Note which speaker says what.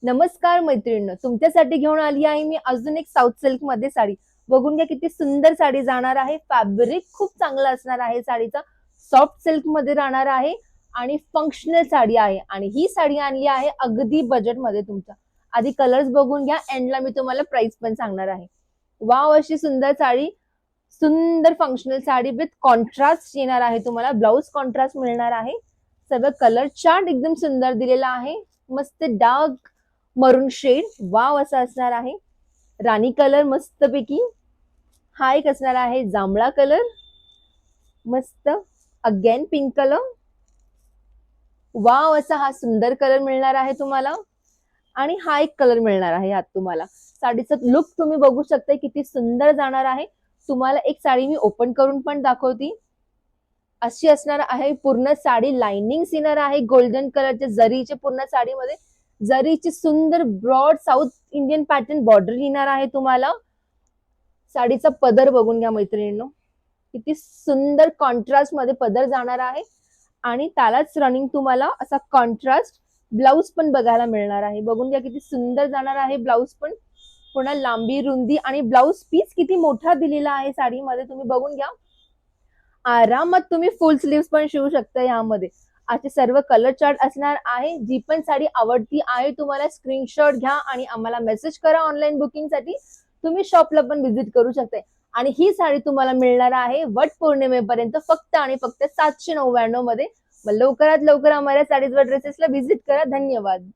Speaker 1: नमस्कार मैत्रिणींनो, तुमच्यासाठी घेऊन आली आहे मी अजून एक साऊथ सिल्क मध्ये साडी. बघून घ्या किती सुंदर साडी जाणार आहे. फॅब्रिक खूप चांगला असणार आहे साडीचा. सॉफ्ट सिल्क मध्ये राहणार आहे आणि फंक्शनल साडी आहे आणि ही साडी आणली आहे अगदी बजेट मध्ये तुमच्या. आधी कलर्स बघून घ्या, एंडला मी तुम्हाला प्राइस पण सांगणार आहे. वाव, अशी सुंदर साडी, सुंदर फंक्शनल साडी विथ कॉन्ट्रास्ट येणार आहे तुम्हाला. ब्लाउज कॉन्ट्रास्ट मिळणार आहे. सगळं कलर चार्ट एकदम सुंदर दिलेला आहे. मस्त डार्क मरून शेड, वाव असा असणार आहे. राणी कलर मस्तपैकी. हा एक असणार आहे जांभळा कलर, मस्त. अगेन पिंक कलर, वाव असा हा सुंदर कलर मिळणार आहे तुम्हाला. आणि हा एक कलर मिळणार आहे यात तुम्हाला. साडीचा लुक तुम्ही बघू शकता किती सुंदर जाणार आहे. तुम्हाला एक साडी मी ओपन करून पण दाखवते. अशी असणार आहे पूर्ण साडी. लाइनिंग येणार आहे गोल्डन कलरच्या जरीच्या पूर्ण साडीमध्ये. जरीची सुंदर broad south Indian pattern border येणार आहे तुम्हाला. साडीचा पदर बघून घ्या मैत्रिणींनो, किती सुंदर कॉन्ट्रास्ट मध्ये पदर जाणार आहे आणि त्यालाच रनिंग तुम्हाला असा कॉन्ट्रास्ट ब्लाउज पण बघायला मिळणार आहे. बघून घ्या किती सुंदर जाणार आहे ब्लाउज पण. पुन्हा लांबी रुंदी आणि ब्लाउज पीस किती मोठा दिलेला आहे साडीमध्ये, तुम्ही बघून घ्या. आरामात तुम्ही फुल स्लीव्स पण शिवू शकता यामध्ये. असे सर्व कलर चार्ट असणार आहे. जी पण साडी आवडती आहे तुम्हाला स्क्रीनशॉट घ्या आणि आम्हाला मेसेज करा ऑनलाईन बुकिंग साठी. तुम्ही शॉपला पण व्हिजिट करू शकता. आणि ही साडी तुम्हाला मिळणार आहे वट पौर्णिमेपर्यंत फक्त आणि फक्त 799 मध्ये. लवकरात लवकर आम्हाला साडीज व ड्रेसेसला व्हिजिट करा. धन्यवाद.